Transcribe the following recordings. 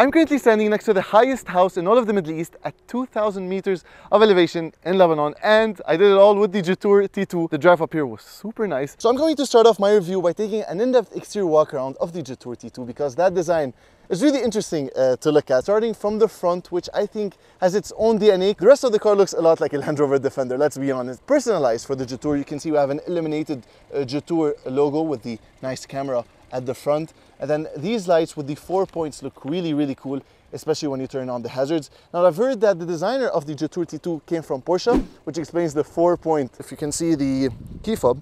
I'm currently standing next to the highest house in all of the Middle East at 2,000 meters of elevation in Lebanon, and I did it all with the Jetour T2. The drive up here was super nice. So I'm going to start off my review by taking an in-depth exterior walk around of the Jetour T2 because that design is really interesting to look at. Starting from the front, which I think has its own DNA. The rest of the car looks a lot like a Land Rover Defender, let's be honest. Personalized for the Jetour, you can see we have an illuminated Jetour logo with the nice camera at the front. And then these lights with the 4 points look really, really cool, especially when you turn on the hazards. Now, I've heard that the designer of the Jetour T2 came from Porsche, which explains the 4-point. If you can see the key fob,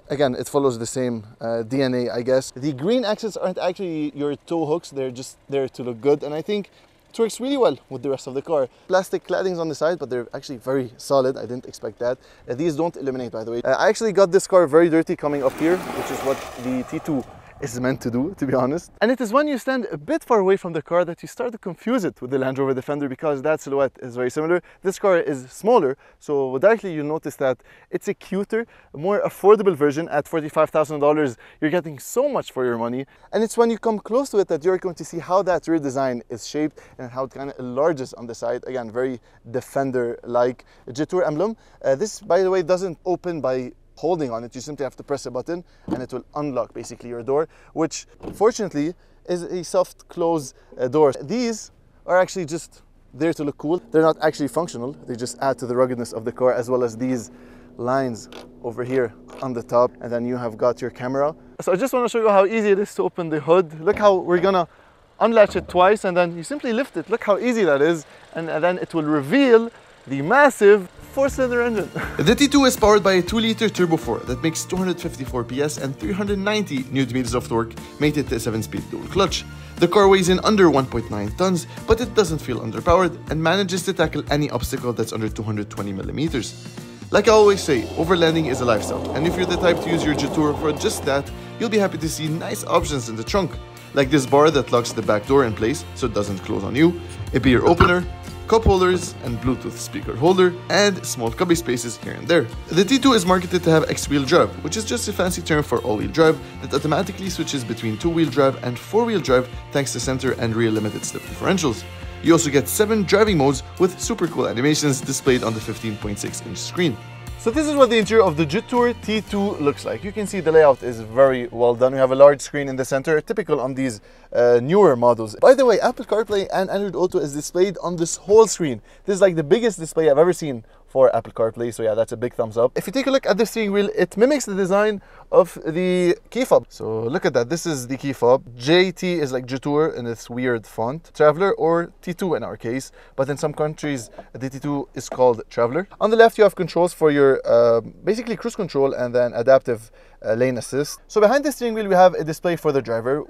again, it follows the same DNA, I guess. The green accents aren't actually your tow hooks, they're just there to look good, and I think it works really well with the rest of the car. Plastic claddings on the side, but they're actually very solid. I didn't expect that. These don't illuminate, by the way. I actually got this car very dirty coming up here, which is what the T2 is meant to do, to be honest. And it is when you stand a bit far away from the car that you start to confuse it with the Land Rover Defender because that silhouette is very similar. This car is smaller, so directly you notice that it's a cuter, more affordable version. At $45,000, you're getting so much for your money. And it's when you come close to it that you're going to see how that rear design is shaped and how it kind of enlarges on the side. Again, very Defender-like. Jetour emblem. This, by the way, doesn't open by holding on it. You simply have to press a button and it will unlock basically your door, which fortunately is a soft close door. These are actually just there to look cool. They're not actually functional. They just add to the ruggedness of the car, as well as these lines over here on the top. And then you have got your camera. So I just want to show you how easy it is to open the hood. Look how we're gonna unlatch it twice and then you simply lift it. Look how easy that is. And then it will reveal the massive 4-cylinder engine. The T2 is powered by a 2-liter turbo 4 that makes 254 PS and 390 Nm of torque, mated to a 7-speed dual clutch. The car weighs in under 1.9 tons, but it doesn't feel underpowered and manages to tackle any obstacle that's under 220 millimeters. Like I always say, overlanding is a lifestyle, and if you're the type to use your Jetour for just that, you'll be happy to see nice options in the trunk, like this bar that locks the back door in place so it doesn't close on you, a beer opener, cup holders and Bluetooth speaker holder, and small cubby spaces here and there. The T2 is marketed to have X-wheel drive, which is just a fancy term for all-wheel drive that automatically switches between 2-wheel drive and 4-wheel drive thanks to center and rear limited slip differentials. You also get 7 driving modes with super cool animations displayed on the 15.6-inch screen. So this is what the interior of the Jetour T2 looks like. You can see the layout is very well done. We have a large screen in the center, typical on these newer models. By the way, Apple CarPlay and Android Auto is displayed on this whole screen. This is like the biggest display I've ever seen for Apple CarPlay, so yeah, that's a big thumbs up. If you take a look at the steering wheel, it mimics the design of the key fob. So look at that, this is the key fob. JT is like Jetour in this weird font. Traveler or T2 in our case, but in some countries the T2 is called Traveler. On the left you have controls for your basically cruise control and then adaptive lane assist. So behind the steering wheel we have a display for the driver,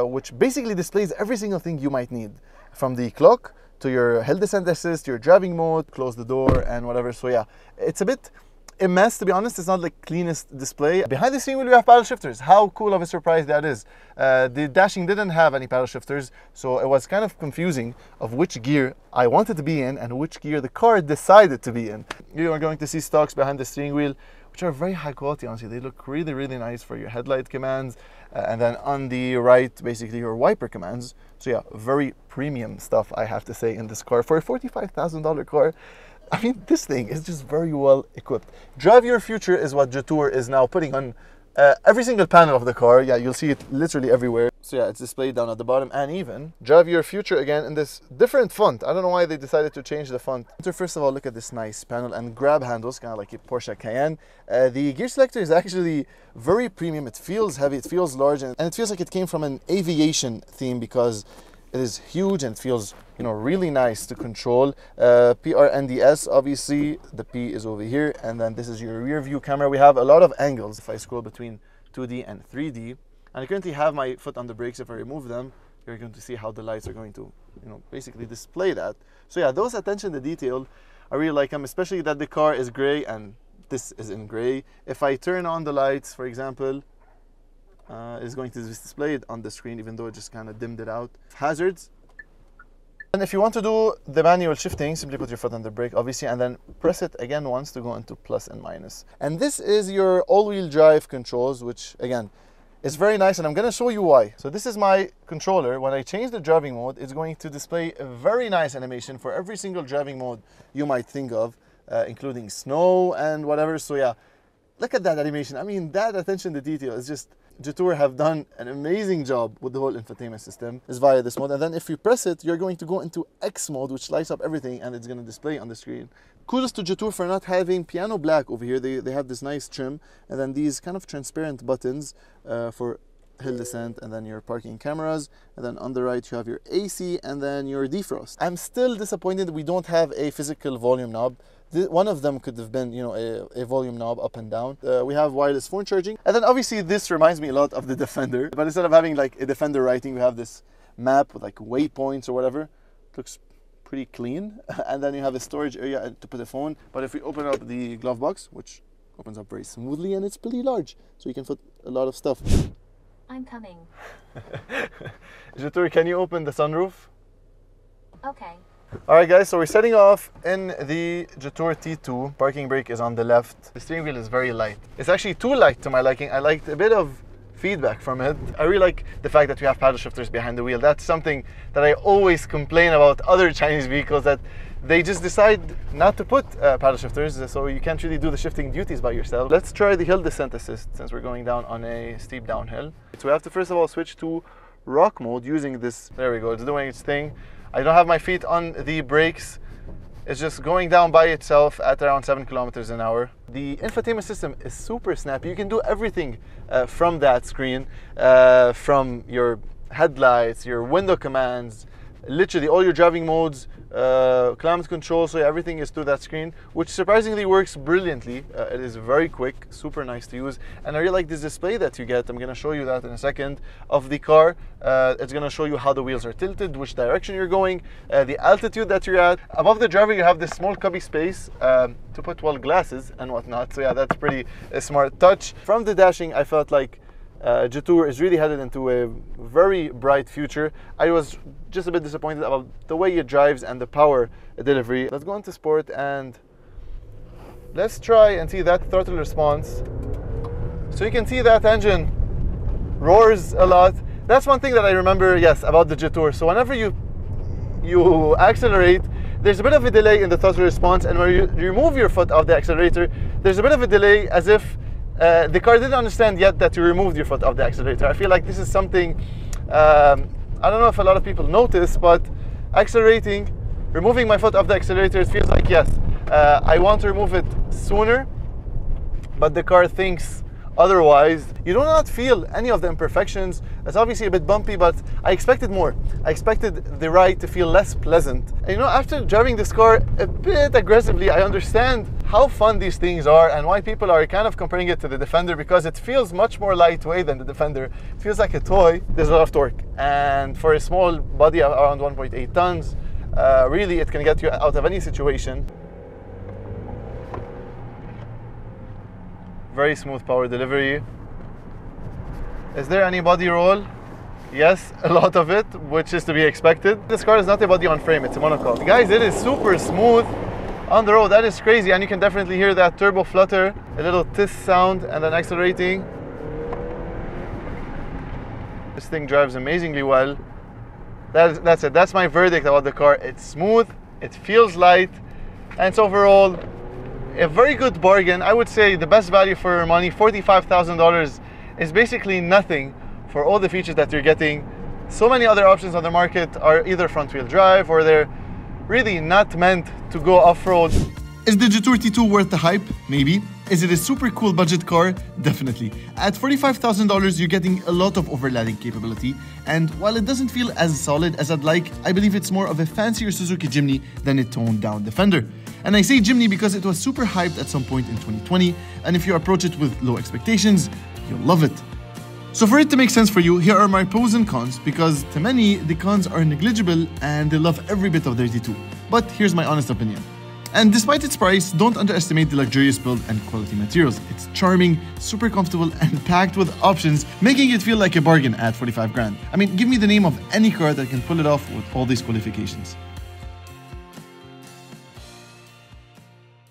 which basically displays every single thing you might need, from the clock to your hill descent assist, your driving mode, close the door and whatever. So yeah, it's a bit a mess, to be honest. It's not the cleanest display. Behind the steering wheel we have paddle shifters. How cool of a surprise that is. The dashing didn't have any paddle shifters, so it was kind of confusing of which gear I wanted to be in and which gear the car decided to be in. You are going to see stocks behind the steering wheel, which are very high quality, honestly. They look really, really nice for your headlight commands. And then on the right, basically your wiper commands. So yeah, very premium stuff, I have to say, in this car. For a $45,000 car, I mean, this thing is just very well equipped. Drive Your Future is what Jetour is now putting on every single panel of the car. Yeah, you'll see it literally everywhere. So yeah, it's displayed down at the bottom, and even Drive Your Future again in this different font. I don't know why they decided to change the font. So first of all, look at this nice panel and grab handles, kind of like a Porsche Cayenne. The gear selector is actually very premium. It feels heavy, it feels large, and it feels like it came from an aviation theme because it is huge and it feels, you know, really nice to control. PRNDS, obviously, the P is over here, and then this is your rear view camera. We have a lot of angles. If I scroll between 2D and 3D, and I currently have my foot on the brakes. If I remove them, you're going to see how the lights are going to, you know, basically display that. So yeah, those attention to detail, I really like them, especially that the car is gray and this is in gray. If I turn on the lights, for example, it's going to display it on the screen, even though it just kind of dimmed it out. Hazards. And if you want to do the manual shifting, simply put your foot on the brake, obviously, and then press it again once to go into plus and minus. And this is your all-wheel drive controls, which again It's very nice, and I'm gonna show you why. So this is my controller. When I change the driving mode, it's going to display a very nice animation for every single driving mode you might think of, including snow and whatever. So yeah, look at that animation. I mean, that attention to detail is just, Jetour have done an amazing job with the whole infotainment system. Is via this mode, and then if you press it, you're going to go into X mode, which lights up everything, and it's going to display on the screen. Kudos to Jetour for not having piano black over here. They have this nice trim, and then these kind of transparent buttons for hill descent, and then your parking cameras, and then on the right you have your AC and then your defrost. I'm still disappointed we don't have a physical volume knob. One of them could have been, you know, a volume knob up and down. We have wireless phone charging, and then obviously this reminds me a lot of the Defender, but instead of having like a Defender writing, we have this map with like waypoints or whatever. It looks pretty clean. And then you have a storage area to put a phone. But if we open up the glove box, which opens up very smoothly, and it's pretty large, so you can put a lot of stuff. I'm coming. Jetour, can you open the sunroof? Okay. Alright guys, so we're setting off in the Jetour T2. Parking brake is on the left. The steering wheel is very light. It's actually too light to my liking. I liked a bit of feedback from it. I really like the fact that we have paddle shifters behind the wheel. That's something that I always complain about other Chinese vehicles, that they just decide not to put paddle shifters, so you can't really do the shifting duties by yourself. Let's try the hill descent assist, since we're going down on a steep downhill. So we have to first of all switch to rock mode using this. There we go, it's doing its thing. I don't have my feet on the brakes. It's just going down by itself at around 7 kilometers an hour. The infotainment system is super snappy. You can do everything from that screen, from your headlights, your window commands, literally all your driving modes, climate control, so everything is through that screen, which surprisingly works brilliantly. It is very quick, super nice to use, and I really like this display that you get. I'm going to show you that in a second, of the car. It's going to show you how the wheels are tilted, which direction you're going, the altitude that you're at. Above the driver you have this small cubby space to put, well, glasses and whatnot, so yeah, that's pretty a smart touch. From the dashing, I felt like Jetour is really headed into a very bright future. I was just a bit disappointed about the way it drives and the power delivery. Let's go into sport and let's try and see that throttle response. So you can see that engine roars a lot. That's one thing that I remember, yes, about the Jetour. So whenever you accelerate, there's a bit of a delay in the throttle response, and when you remove your foot off the accelerator, there's a bit of a delay, as if the car didn't understand yet that you removed your foot off the accelerator. I feel like this is something, I don't know if a lot of people notice, but accelerating, removing my foot off the accelerator, it feels like, yes, I want to remove it sooner, but the car thinks otherwise. You do not feel any of the imperfections. It's obviously a bit bumpy, but I expected more. I expected the ride to feel less pleasant. And you know, after driving this car a bit aggressively, I understand how fun these things are and why people are kind of comparing it to the Defender, because it feels much more lightweight than the Defender. It feels like a toy. There's a lot of torque, and for a small body of around 1.8 tons, really it can get you out of any situation. Very smooth power delivery. Is there any body roll? Yes, a lot of it, which is to be expected. This car is not a body on frame, it's a monocoque. Guys, it is super smooth on the road. That is crazy, and you can definitely hear that turbo flutter, a little tiss sound, and then accelerating. This thing drives amazingly well. That's it. That's my verdict about the car. It's smooth, it feels light, and it's overall a very good bargain. I would say the best value for your money. $45,000 is basically nothing for all the features that you're getting. So many other options on the market are either front wheel drive, or they're really not meant to go off-road. Is the Jetour T2 worth the hype? Maybe. Is it a super cool budget car? Definitely. At $45,000, you're getting a lot of overlanding capability, and while it doesn't feel as solid as I'd like, I believe it's more of a fancier Suzuki Jimny than a toned down Defender. And I say Jimny because it was super hyped at some point in 2020, and if you approach it with low expectations, you'll love it. So for it to make sense for you, here are my pros and cons, because to many, the cons are negligible and they love every bit of their T2. But here's my honest opinion. And despite its price, don't underestimate the luxurious build and quality materials. It's charming, super comfortable, and packed with options, making it feel like a bargain at 45 grand. I mean, give me the name of any car that can pull it off with all these qualifications.